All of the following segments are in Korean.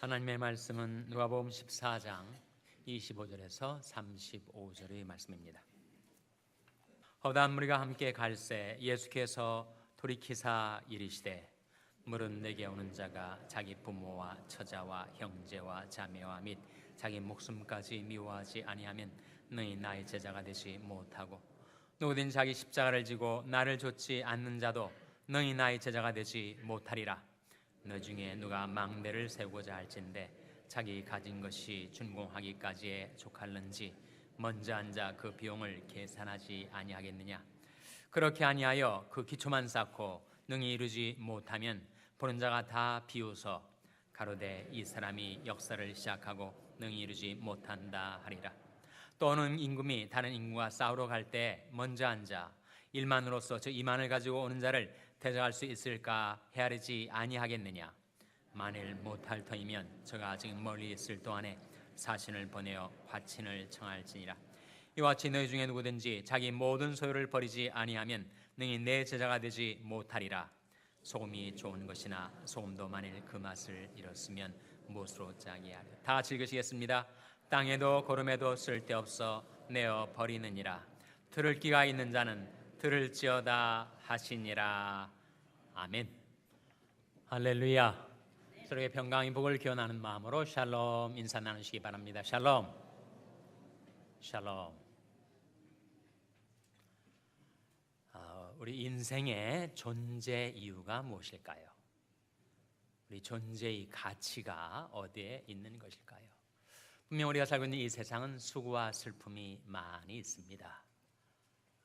하나님의 말씀은 누가복음 14장 25절에서 35절의 말씀입니다. 허다한 무리가 함께 갈새 예수께서 돌이키사 이르시되 물은 내게 오는 자가 자기 부모와 처자와 형제와 자매와 및 자기 목숨까지 미워하지 아니하면 너희 나의 제자가 되지 못하고 누구든 자기 십자가를 지고 나를 좇지 않는 자도 너희 나의 제자가 되지 못하리라. 너 중에 누가 망대를 세우고자 할진대 자기 가진 것이 준공하기까지에 족할는지 먼저 앉아 그 비용을 계산하지 아니하겠느냐. 그렇게 아니하여 그 기초만 쌓고 능히 이루지 못하면 보는 자가 다 비웃어 가로되 이 사람이 역사를 시작하고 능히 이루지 못한다 하리라. 또 어느 임금이 다른 임금과 싸우러 갈 때 먼저 앉아 1만으로서 저 2만을 가지고 오는 자를 대적할 수 있을까 헤아리지 아니하겠느냐. 만일 못할 터이면 저가 아직 멀리 있을 동안에 사신을 보내어 화친을 청할지니라. 이와 같이 너희 중에 누구든지 자기 모든 소유를 버리지 아니하면 능히 내 제자가 되지 못하리라. 소금이 좋은 것이나 소금도 만일 그 맛을 잃었으면 무엇으로 짜게 하려. 다 같이 읽으시겠습니다. 땅에도 고름에도 쓸데없어 내어 버리느니라. 들을 귀가 있는 자는 들을지어다 하시니라. 아멘. 할렐루야. 서로의 평강의 복을 기원하는 마음으로 샬롬 인사 나누시기 바랍니다. 샬롬. 샬롬. 우리 인생의 존재 이유가 무엇일까요? 우리 존재의 가치가 어디에 있는 것일까요? 분명 우리가 살고 있는 이 세상은 수고와 슬픔이 많이 있습니다.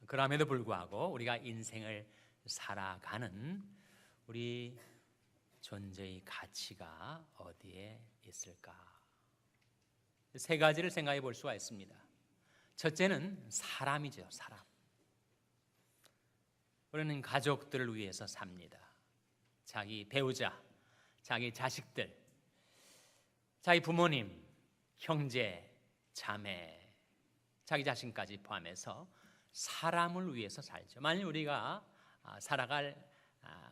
그럼에도 불구하고 우리가 인생을 살아가는 우리 존재의 가치가 어디에 있을까? 세 가지를 생각해 볼 수가 있습니다. 첫째는 사람이죠. 사람. 우리는 가족들을 위해서 삽니다. 자기 배우자, 자기 자식들, 자기 부모님, 형제, 자매, 자기 자신까지 포함해서 사람을 위해서 살죠. 만일 우리가 살아갈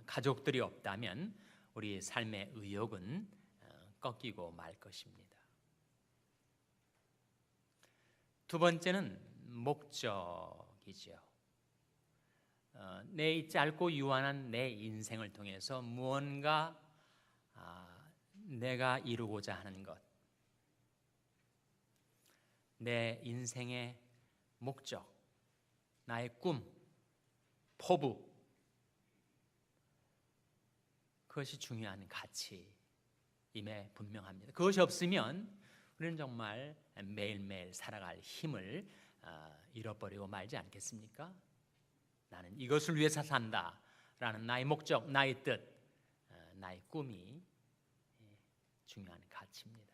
가족들이 없다면 우리 삶의 의욕은 꺾이고 말 것입니다. 두 번째는 목적이죠. 내 짧고 유한한 내 인생을 통해서 무언가 내가 이루고자 하는 것, 내 인생의 목적, 나의 꿈, 포부, 그것이 중요한 가치임에 분명합니다. 그것이 없으면 우리는 정말 매일매일 살아갈 힘을 잃어버리고 말지 않겠습니까? 나는 이것을 위해서 산다라는 나의 목적, 나의 뜻, 나의 꿈이 중요한 가치입니다.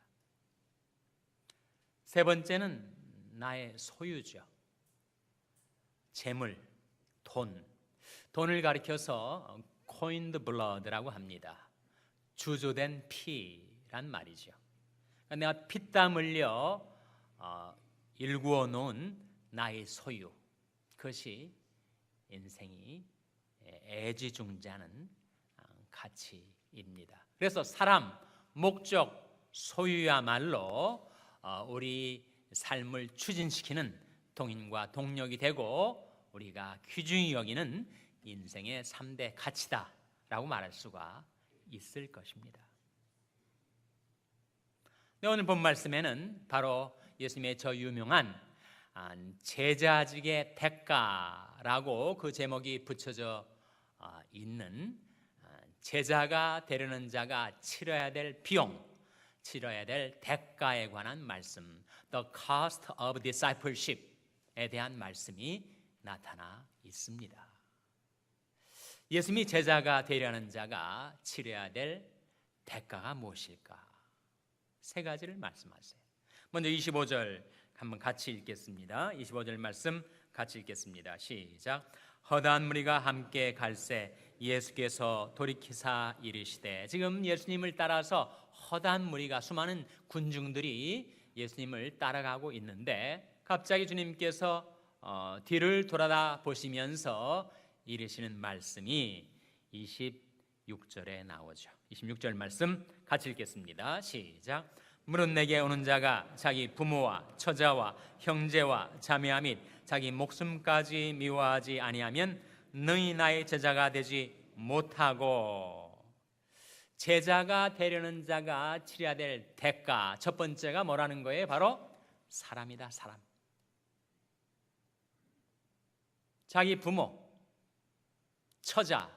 세 번째는 나의 소유죠. 재물, 돈을 가리켜서 coined blood라고 합니다. 주조된 피란 말이죠. 내가 피땀 흘려 일구어 놓은 나의 소유, 그것이 인생이 애지중지하는 가치입니다. 그래서 사람, 목적, 소유야말로 우리 삶을 추진시키는 동인과 동력이 되고 우리가 귀중히 여기는 인생의 3대 가치다라고 말할 수가 있을 것입니다. 네, 오늘 본 말씀에는 바로 예수님의 저 유명한 제자직의 대가라고 그 제목이 붙여져 있는 제자가 되려는 자가 치러야 될 비용, 치러야 될 대가에 관한 말씀, The cost of discipleship에 대한 말씀이 나타나 있습니다. 예수님이 제자가 되려는 자가 치러야 될 대가가 무엇일까? 세 가지를 말씀하세요. 먼저 25절 한번 같이 읽겠습니다. 25절 말씀 같이 읽겠습니다. 시작. 허다한 무리가 함께 갈새 예수께서 돌이키사 이르시되. 지금 예수님을 따라서 허다한 무리가, 수많은 군중들이 예수님을 따라가고 있는데 갑자기 주님께서 뒤를 돌아다 보시면서 이르시는 말씀이 26 6절에 나오죠. 26절 말씀 같이 읽겠습니다. 시작. 무릇 내게 오는 자가 자기 부모와 처자와 형제와 자매와 및 자기 목숨까지 미워하지 아니하면 능히 나의 제자가 되지 못하고. 제자가 되려는 자가 치러야 될 대가, 첫 번째가 뭐라는 거예요? 바로 사람이다. 사람. 자기 부모, 처자,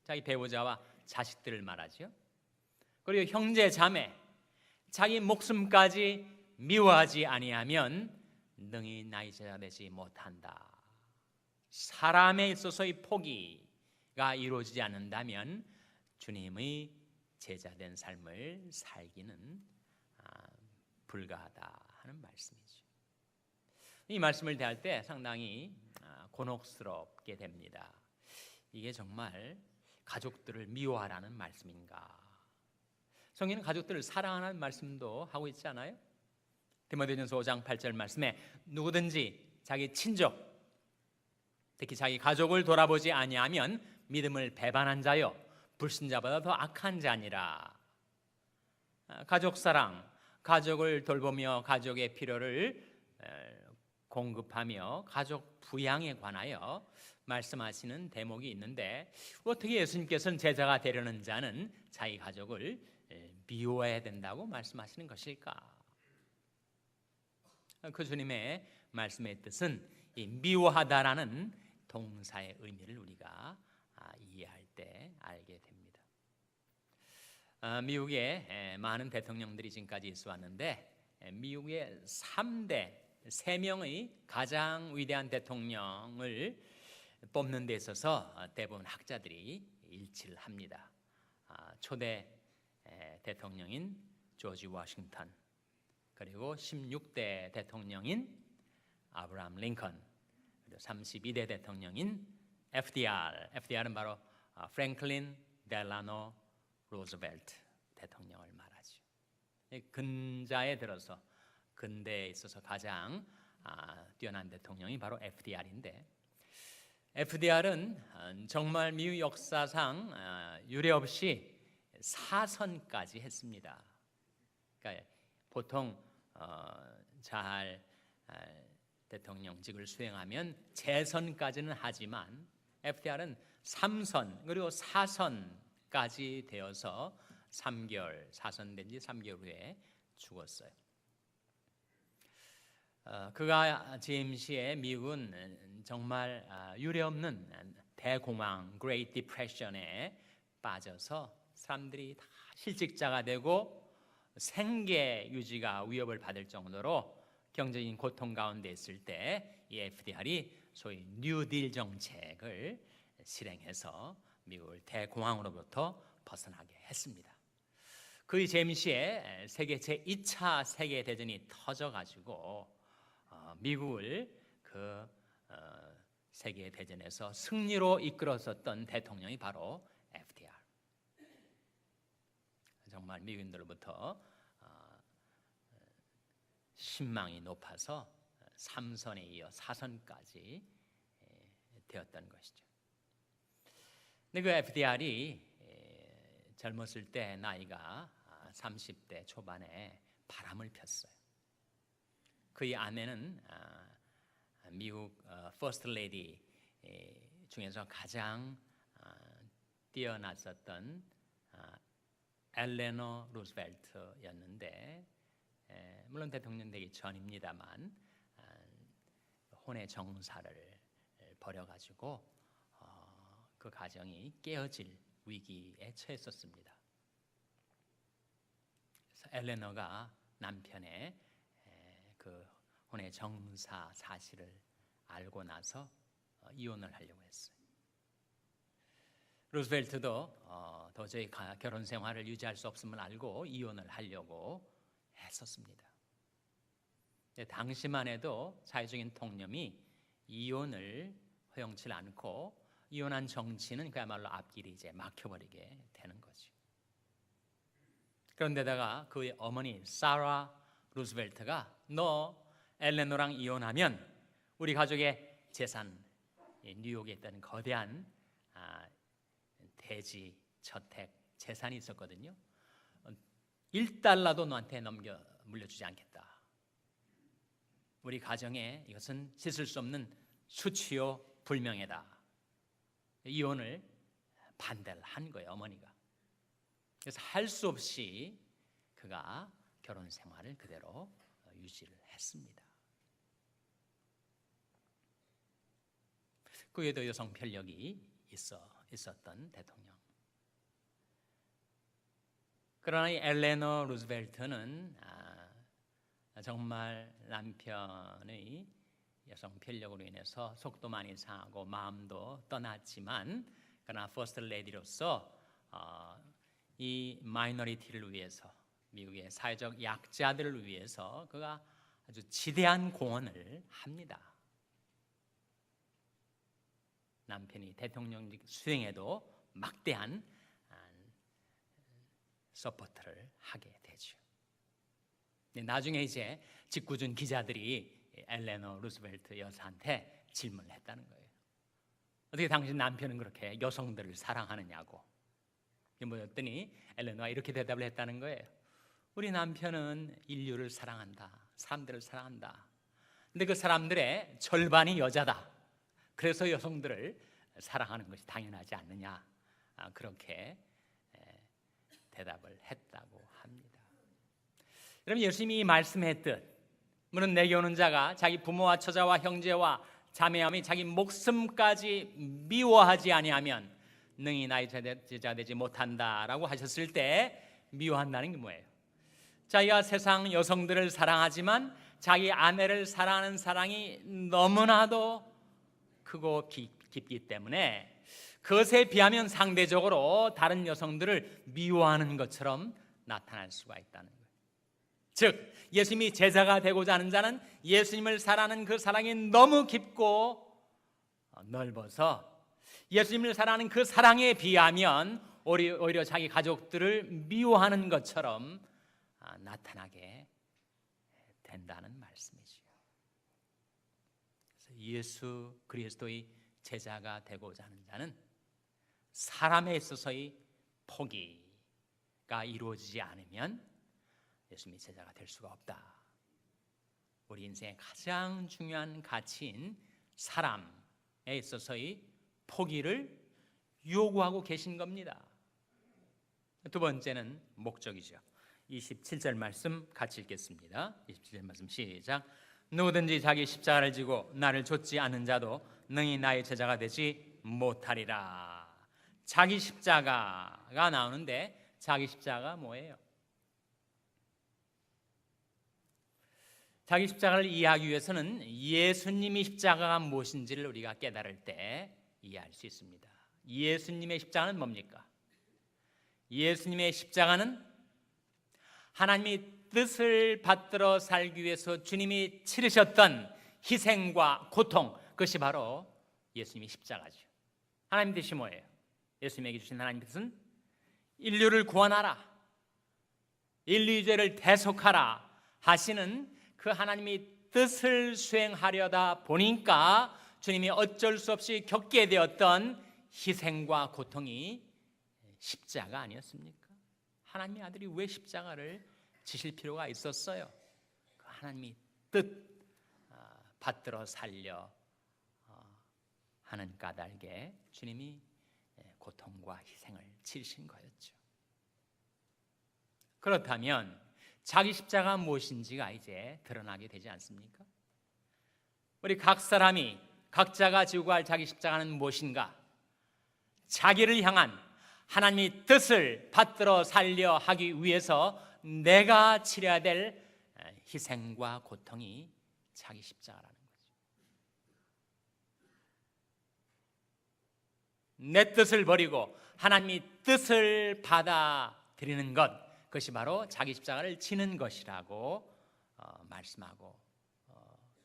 자기 배우자와 자식들을 말하죠. 그리고 형제, 자매, 자기 목숨까지 미워하지 아니하면 능히 나의 제자가 되지 못한다. 사람에 있어서의 포기가 이루어지지 않는다면 주님의 제자된 삶을 살기는 불가하다 하는 말씀이죠. 이 말씀을 대할 때 상당히 곤혹스럽게 됩니다. 이게 정말 가족들을 미워하라는 말씀인가? 성경은 가족들을 사랑하는 말씀도 하고 있지 않아요? 디모데전서 5장 8절 말씀에 누구든지 자기 친족, 특히 자기 가족을 돌아보지 아니하면 믿음을 배반한 자요 불신자보다 더 악한 자니라. 가족 사랑, 가족을 돌보며 가족의 필요를 공급하며 가족 부양에 관하여 말씀하시는 대목이 있는데, 어떻게 예수님께서는 제자가 되려는 자는 자기 가족을 미워해야 된다고 말씀하시는 것일까? 그 주님의 말씀의 뜻은 이 미워하다라는 동사의 의미를 우리가 이해할 때 알게 됩니다. 미국에 많은 대통령들이 지금까지 있어 왔는데, 미국의 3대 3명의 가장 위대한 대통령을 뽑는 데 있어서 대부분 학자들이 일치를 합니다. 초대 대통령인 조지 워싱턴, 그리고 16대 대통령인 아브라함 링컨, 그리고 32대 대통령인 FDR은 바로 프랭클린 델라노 루즈벨트 대통령을 말하죠. 근자에 들어서 근대에 있어서 가장 뛰어난 대통령이 바로 FDR인데, FDR은 정말 미국 역사상 유례 없이 사선까지 했습니다. 그러니까 보통 잘 대통령직을 수행하면 재선까지는 하지만 FDR은 3선 그리고 4선까지 되어서 4선된 지 3개월 후에 죽었어요. 그가 재임 시에 미국은 정말 유례없는 대공황, Great Depression에 빠져서 사람들이 다 실직자가 되고 생계 유지가 위협을 받을 정도로 경제적인 고통 가운데 있을 때 이 FDR이 소위 뉴딜 정책을 실행해서 미국을 대공황으로부터 벗어나게 했습니다. 그의 재임 시에 세계 제2차 세계대전이 터져가지고 미국을 그 세계대전에서 승리로 이끌었었던 대통령이 바로 FDR. 정말 미국인들로부터 신망이 높아서 3선에 이어 4선까지 되었던 것이죠. 근데 그 FDR이 젊었을 때 나이가 30대 초반에 바람을 폈어요. 그의 아내는 미국 퍼스트 레이디 중에서 가장 뛰어났었던 엘레너 루즈벨트였는데, 물론 대통령 되기 전입니다만 혼의 정사를 벌여가지고 그 가정이 깨어질 위기에 처했었습니다. 그래서 엘레너가 남편의 그 혼의 정사 사실을 알고 나서 이혼을 하려고 했어요. 루즈벨트도 도저히 결혼 생활을 유지할 수 없음을 알고 이혼을 하려고 했었습니다. 당시만 해도 사회적인 통념이 이혼을 허용치 않고 이혼한 정치는 그야말로 앞길이 이제 막혀버리게 되는 거죠. 그런데다가 그의 어머니 사라 루즈벨트가 너 엘레노랑 이혼하면 우리 가족의 재산, 뉴욕에 있던 거대한 대지 저택, 재산이 있었거든요. $1도 너한테 물려주지 않겠다. 우리 가정에 이것은 씻을 수 없는 수치요 불명예다. 이혼을 반대를 한 거예요, 어머니가. 그래서 할 수 없이 그가 결혼 생활을 그대로 유지를 했습니다. 그 외에도 여성 편력이 있었던 대통령. 그러나 이 엘레너 루즈벨트는 정말 남편의 여성 편력으로 인해서 속도 많이 상하고 마음도 떠났지만, 그러나 퍼스트 레디로서 이 마이너리티를 위해서, 미국의 사회적 약자들을 위해서 그가 아주 지대한 공헌을 합니다. 남편이 대통령직 수행에도 막대한 서포트를 하게 되죠. 나중에 이제 직구준 기자들이 엘레너 루스벨트 여사한테 질문을 했다는 거예요. 어떻게 당신 남편은 그렇게 여성들을 사랑하느냐고. 뭐였더니 엘레너가 이렇게 대답을 했다는 거예요. 우리 남편은 인류를 사랑한다. 사람들을 사랑한다. 근데 그 사람들의 절반이 여자다. 그래서 여성들을 사랑하는 것이 당연하지 않느냐. 그렇게 대답을 했다고 합니다. 여러분, 예수님이 말씀했듯 물론 내게 오는 자가 자기 부모와 처자와 형제와 자매함이 자기 목숨까지 미워하지 아니하면 능히 나의 제자 되지 못한다라고 하셨을 때 미워한다는 게 뭐예요? 자기가 세상 여성들을 사랑하지만 자기 아내를 사랑하는 사랑이 너무나도 크고 깊기 때문에 그것에 비하면 상대적으로 다른 여성들을 미워하는 것처럼 나타날 수가 있다는 거예요. 즉 예수님이 제자가 되고자 하는 자는 예수님을 사랑하는 그 사랑이 너무 깊고 넓어서 예수님을 사랑하는 그 사랑에 비하면 오히려 자기 가족들을 미워하는 것처럼 나타나게 된다는 말씀이지요. 그래서 예수 그리스도의 제자가 되고자 하는 자는 사람에 있어서의 포기가 이루어지지 않으면 예수님의 제자가 될 수가 없다. 우리 인생의 가장 중요한 가치인 사람에 있어서의 포기를 요구하고 계신 겁니다. 두 번째는 목적이죠. 27절 말씀 같이 읽겠습니다. 27절 말씀 시작. 누구든지 자기 십자가를 지고 나를 좇지 않는 자도 능히 나의 제자가 되지 못하리라. 자기 십자가가 나오는데 자기 십자가가 뭐예요? 자기 십자가를 이해하기 위해서는 예수님의 십자가가 무엇인지를 우리가 깨달을 때 이해할 수 있습니다. 예수님의 십자가는 뭡니까? 예수님의 십자가는 하나님의 뜻을 받들어 살기 위해서 주님이 치르셨던 희생과 고통, 그것이 바로 예수님의 십자가죠. 하나님 뜻이 뭐예요? 예수님에게 주신 하나님 뜻은 인류를 구원하라, 인류의 죄를 대속하라 하시는 그 하나님의 뜻을 수행하려다 보니까 주님이 어쩔 수 없이 겪게 되었던 희생과 고통이 십자가 아니었습니까? 하나님의 아들이 왜 십자가를 지실 필요가 있었어요? 그 하나님의 뜻 받들어 살려 하는 까닭에 주님이 고통과 희생을 치르신 거였죠. 그렇다면 자기 십자가 무엇인지가 이제 드러나게 되지 않습니까? 우리 각 사람이 각자가 지고 할 자기 십자가는 무엇인가? 자기를 향한 하나님의 뜻을 받들어 살려 하기 위해서 내가 치러야 될 희생과 고통이 자기 십자가라는 거죠. 내 뜻을 버리고 하나님의 뜻을 받아들이는 것, 그것이 바로 자기 십자가를 지는 것이라고 말씀하고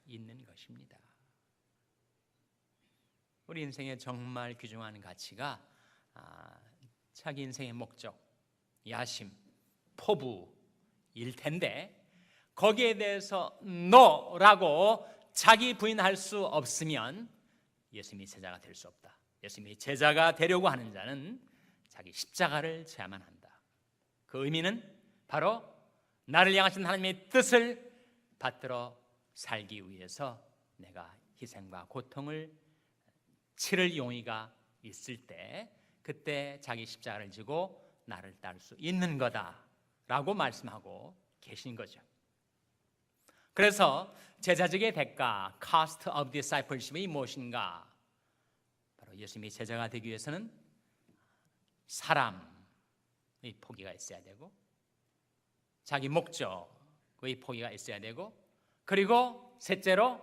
있는 것입니다. 우리 인생의 정말 귀중한 가치가 자기 인생의 목적, 야심, 포부일 텐데 거기에 대해서 no라고 자기 부인할 수 없으면 예수님의 제자가 될 수 없다. 예수님의 제자가 되려고 하는 자는 자기 십자가를 져야만 한다. 그 의미는 바로 나를 향하신 하나님의 뜻을 받들어 살기 위해서 내가 희생과 고통을 치를 용의가 있을 때 그때 자기 십자가를 지고 나를 따를 수 있는 거다라고 말씀하고 계신 거죠. 그래서 제자직의 대가, cost of discipleship이 무엇인가? 바로 예수님이 제자가 되기 위해서는 사람의 포기가 있어야 되고 자기 목적의 포기가 있어야 되고 그리고 셋째로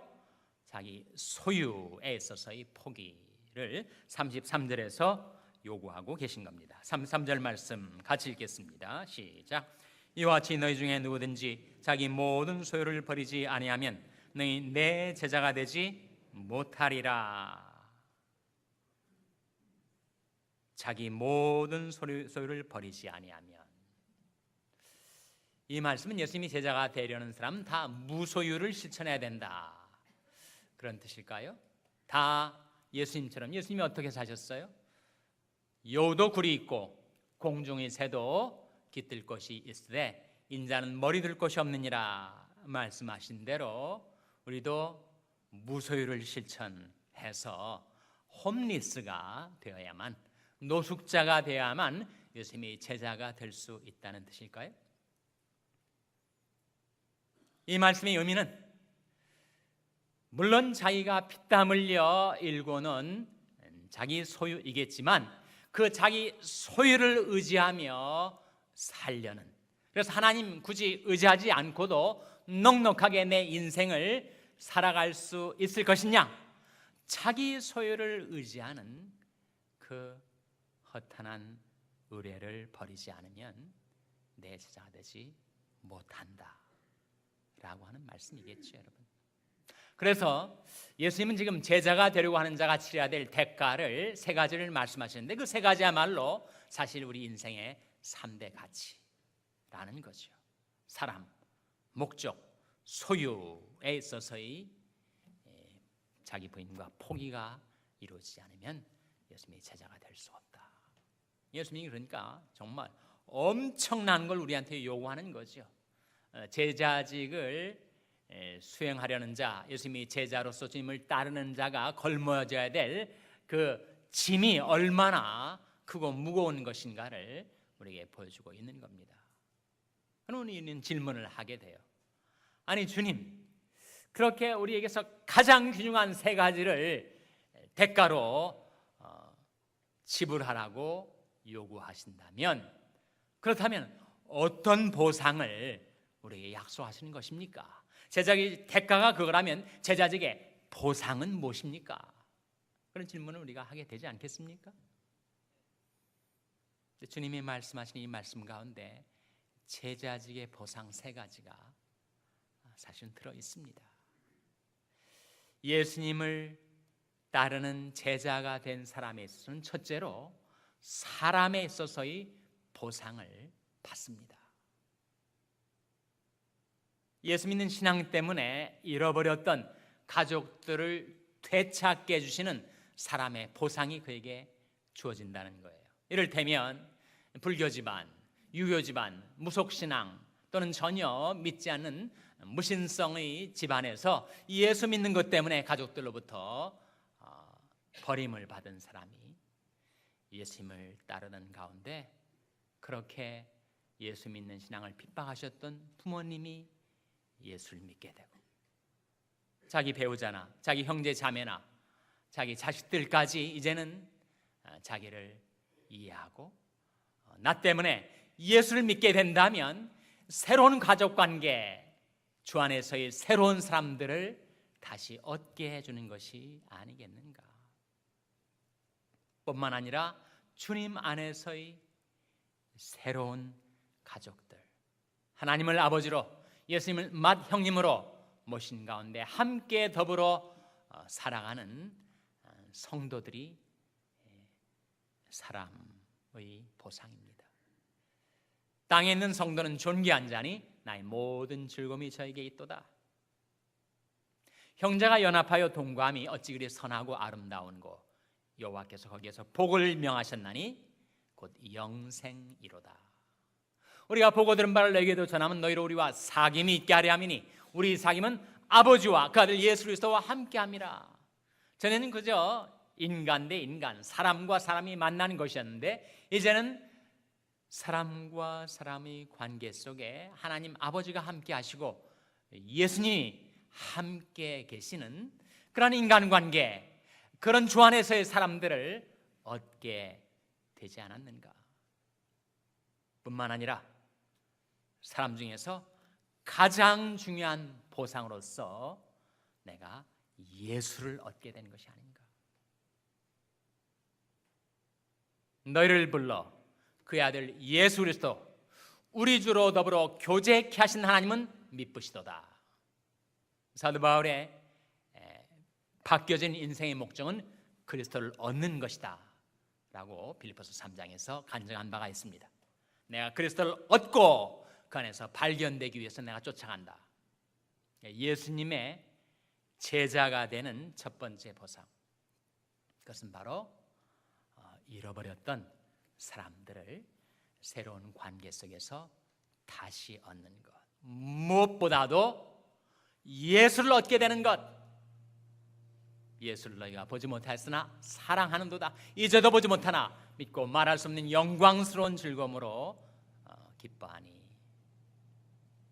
자기 소유에 있어서의 포기를 33절에서 요구하고 계신 겁니다. 33절 말씀 같이 읽겠습니다. 시작. 이와 같이 너희 중에 누구든지 자기 모든 소유를 버리지 아니하면 너희 내 제자가 되지 못하리라. 자기 모든 소유를 버리지 아니하면, 이 말씀은 예수님이 제자가 되려는 사람은 다 무소유를 실천해야 된다, 그런 뜻일까요? 다 예수님처럼. 예수님이 어떻게 사셨어요? 여우도 굴이 있고 공중의 새도 깃들 곳이 있으되 인자는 머리 들 곳이 없느니라 말씀하신 대로 우리도 무소유를 실천해서 홈리스가 되어야만, 노숙자가 되어야만 예수님이 제자가 될 수 있다는 뜻일까요? 이 말씀의 의미는 물론 자기가 피땀 흘려 일구는 자기 소유이겠지만 그 자기 소유를 의지하며 살려는, 그래서 하나님 굳이 의지하지 않고도 넉넉하게 내 인생을 살아갈 수 있을 것이냐, 자기 소유를 의지하는 그 허탄한 의뢰를 버리지 않으면 내 제자가 되지 못한다 라고 하는 말씀이겠죠, 여러분. 그래서 예수님은 지금 제자가 되려고 하는 자가 치러야 될 대가를 세 가지를 말씀하시는데 그 세 가지야말로 사실 우리 인생의 3대 가치라는 거죠. 사람, 목적, 소유에 있어서의 자기 부인과 포기가 이루어지지 않으면 예수님의 제자가 될 수 없다. 예수님이 그러니까 정말 엄청난 걸 우리한테 요구하는 거죠. 제자직을 수행하려는 자, 예수님이 제자로서 주님을 따르는 자가 걸머져야 될 그 짐이 얼마나 크고 무거운 것인가를 우리에게 보여주고 있는 겁니다. 그러면 우리는 질문을 하게 돼요. 아니 주님, 그렇게 우리에게서 가장 귀중한 세 가지를 대가로 지불하라고 요구하신다면, 그렇다면 어떤 보상을 우리에게 약속하시는 것입니까? 제자의 대가가 그거라면 제자직의 보상은 무엇입니까? 그런 질문을 우리가 하게 되지 않겠습니까? 주님이 말씀하신 이 말씀 가운데 제자직의 보상 세 가지가 사실은 들어 있습니다. 예수님을 따르는 제자가 된 사람에 있어서는 첫째로 사람에 있어서의 보상을 받습니다. 예수 믿는 신앙 때문에 잃어버렸던 가족들을 되찾게 해주시는 사람의 보상이 그에게 주어진다는 거예요. 이를테면 불교 집안, 유교 집안, 무속신앙 또는 전혀 믿지 않는 무신성의 집안에서 예수 믿는 것 때문에 가족들로부터 버림을 받은 사람이 예수님을 따르는 가운데 그렇게 예수 믿는 신앙을 핍박하셨던 부모님이 예수를 믿게 되고, 자기 배우자나 자기 형제 자매나 자기 자식들까지 이제는 자기를 이해하고 나 때문에 예수를 믿게 된다면 새로운 가족관계, 주 안에서의 새로운 사람들을 다시 얻게 해주는 것이 아니겠는가. 뿐만 아니라 주님 안에서의 새로운 가족들, 하나님을 아버지로 예수님을 맏형님으로 모신 가운데 함께 더불어 살아가는 성도들이 사람의 보상입니다. 땅에 있는 성도는 존귀한 자니 나의 모든 즐거움이 저에게 있도다. 형제가 연합하여 동거함이 어찌 그리 선하고 아름다운고 여호와께서 거기에서 복을 명하셨나니 곧 곧 영생이로다. 우리가 보고 들은 바를 너희에게도 전하면 너희로 우리와 사귐이 있게 하려 함이니 우리 사귐은 아버지와 그 아들 예수 그리스도와 함께함이라. 전에는 그저 인간 대 인간, 사람과 사람이 만나는 것이었는데 이제는 사람과 사람의 관계 속에 하나님 아버지가 함께 하시고 예수님이 함께 계시는 그런 인간관계, 그런 주 안에서의 사람들을 얻게 되지 않았는가? 뿐만 아니라 사람 중에서 가장 중요한 보상으로서 내가 예수를 얻게 된 것이 아닌가? 너희를 불러 그의 아들 예수 그리스도 우리 주로 더불어 교제케 하신 하나님은 미쁘시도다. 사도 바울의 바뀌어진 인생의 목적은 그리스도를 얻는 것이다 라고 빌립보서 3장에서 간증한 바가 있습니다. 내가 그리스도를 얻고 그 안에서 발견되기 위해서 내가 쫓아간다. 예수님의 제자가 되는 첫 번째 보상, 그것은 바로 잃어버렸던 사람들을 새로운 관계 속에서 다시 얻는 것, 무엇보다도 예수를 얻게 되는 것. 예수를 너희가 보지 못하였으나 사랑하는도다. 이제도 보지 못하나 믿고 말할 수 없는 영광스러운 즐거움으로 기뻐하니.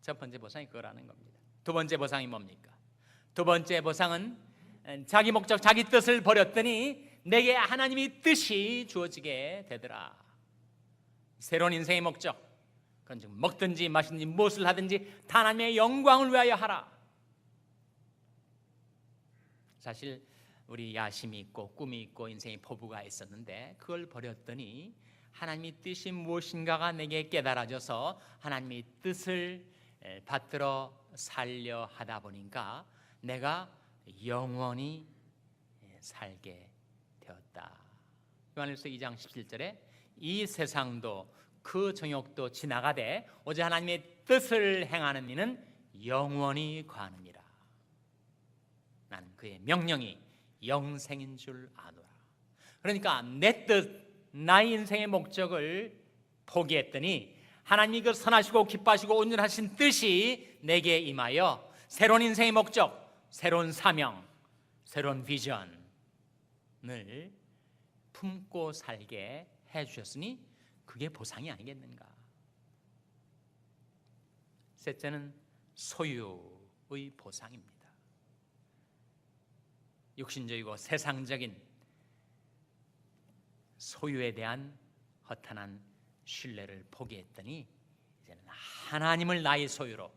첫 번째 보상이 그거라는 겁니다. 두 번째 보상이 뭡니까? 두 번째 보상은 자기 목적, 자기 뜻을 버렸더니 내게 하나님의 뜻이 주어지게 되더라. 새로운 인생의 목적, 그건 즉 먹든지 마시든지 무엇을 하든지 다 하나님의 영광을 위하여 하라. 사실 우리 야심이 있고 꿈이 있고 인생의 포부가 있었는데 그걸 버렸더니 하나님의 뜻이 무엇인가가 내게 깨달아져서 하나님의 뜻을 받들어 살려 하다 보니까 내가 영원히 살게 되었다. 요한일서 2장 17절에 이 세상도 그 정욕도 지나가되 오직 하나님의 뜻을 행하는 이는 영원히 거하느니라. 나는 그의 명령이 영생인 줄 아노라. 그러니까 내 뜻, 나의 인생의 목적을 포기했더니 하나님이 그 선하시고 기뻐하시고 온전하신 뜻이 내게 임하여 새로운 인생의 목적, 새로운 사명, 새로운 비전을 품고 살게 해주셨으니 그게 보상이 아니겠는가? 셋째는 소유의 보상입니다. 육신적이고 세상적인 소유에 대한 허탄한 신뢰를 포기했더니 이제는 하나님을 나의 소유로,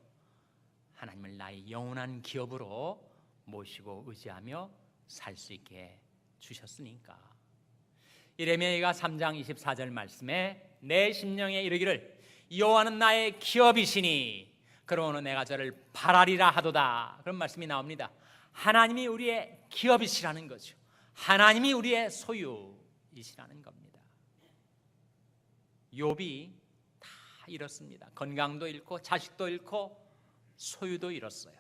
하나님을 나의 영원한 기업으로 모시고 의지하며 살 수 있게 주셨으니까. 예레미야 3장 24절 말씀에 내 심령에 이르기를 여호와는 나의 기업이시니 그러므로 내가 저를 바라리라 하도다. 그런 말씀이 나옵니다. 하나님이 우리의 기업이시라는 거죠. 하나님이 우리의 소유이시라는 겁니다. 욥이 다 잃었습니다. 건강도 잃고 자식도 잃고 소유도 잃었어요.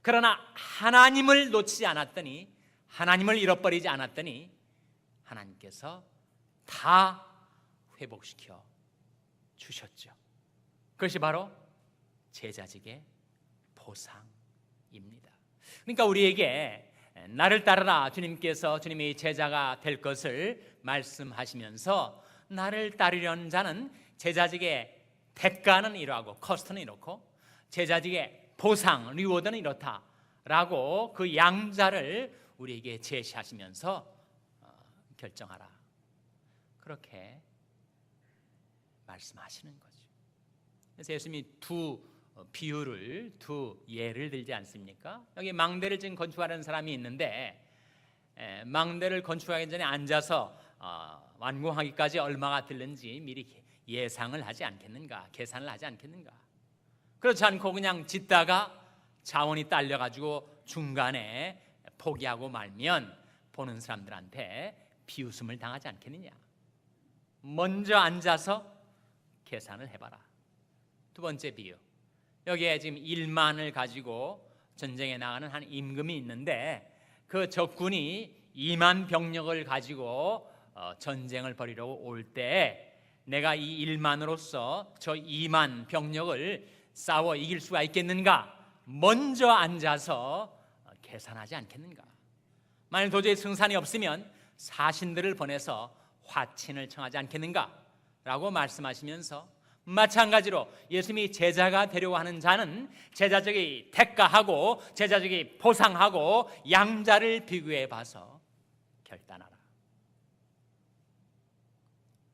그러나 하나님을 놓치지 않았더니, 하나님을 잃어버리지 않았더니 하나님께서 다 회복시켜 주셨죠. 그것이 바로 제자직의 보상입니다. 그러니까 우리에게 나를 따르라, 주님께서 주님의 제자가 될 것을 말씀하시면서 나를 따르려는 자는 제자직의 대가는 이러하고 커스트는 이렇고 제자직의 보상, 리워드는 이렇다라고 그 양자를 우리에게 제시하시면서 결정하라, 그렇게 말씀하시는 거죠. 그래서 예수님이 두 비유를, 두 예를 들지 않습니까? 여기 망대를 지금 건축하는 사람이 있는데 망대를 건축하기 전에 앉아서 완공하기까지 얼마가 들는지 미리 예상을 하지 않겠는가, 계산을 하지 않겠는가? 그렇지 않고 그냥 짓다가 자원이 딸려가지고 중간에 포기하고 말면 보는 사람들한테 비웃음을 당하지 않겠느냐? 먼저 앉아서 계산을 해봐라. 두 번째 비유, 여기에 지금 1만을 가지고 전쟁에 나가는 한 임금이 있는데 그 적군이 2만 병력을 가지고 전쟁을 벌이려고 올 때 내가 이 일만으로서 저 2만 병력을 싸워 이길 수가 있겠는가? 먼저 앉아서 계산하지 않겠는가? 만일 도저히 승산이 없으면 사신들을 보내서 화친을 청하지 않겠는가? 라고 말씀하시면서 마찬가지로 예수님이 제자가 되려고 하는 자는 제자적이 대가하고 제자적이 보상하고 양자를 비교해 봐서 결단하라.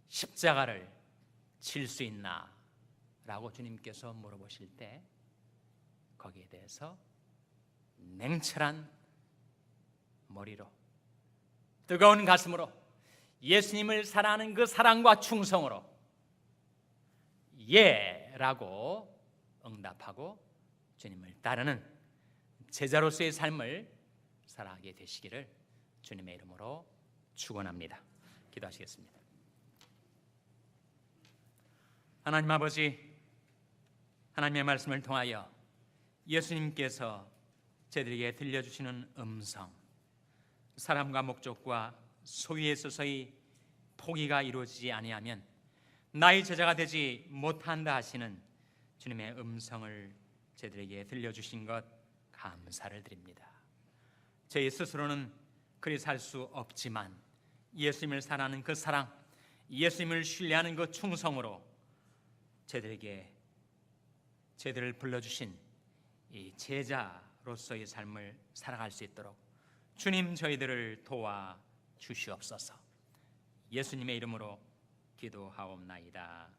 십자가를 질 수 있나? 라고 주님께서 물어보실 때 거기에 대해서 냉철한 머리로 뜨거운 가슴으로 예수님을 사랑하는 그 사랑과 충성으로 예라고 응답하고 주님을 따르는 제자로서의 삶을 살아가게 되시기를 주님의 이름으로 축원합니다. 기도하시겠습니다. 하나님 아버지, 하나님의 말씀을 통하여 예수님께서 저희들에게 들려주시는 음성, 사람과 목적과 소위에 있어서의 포기가 이루어지지 아니하면 나의 제자가 되지 못한다 하시는 주님의 음성을 저희들에게 들려주신 것 감사를 드립니다. 저희 스스로는 그리 살 수 없지만 예수님을 사랑하는 그 사랑, 예수님을 신뢰하는 그 충성으로 저희들을 불러주신 이 제자로서의 삶을 살아갈 수 있도록 주님 저희들을 도와 주시옵소서. 예수님의 이름으로 기도하옵나이다.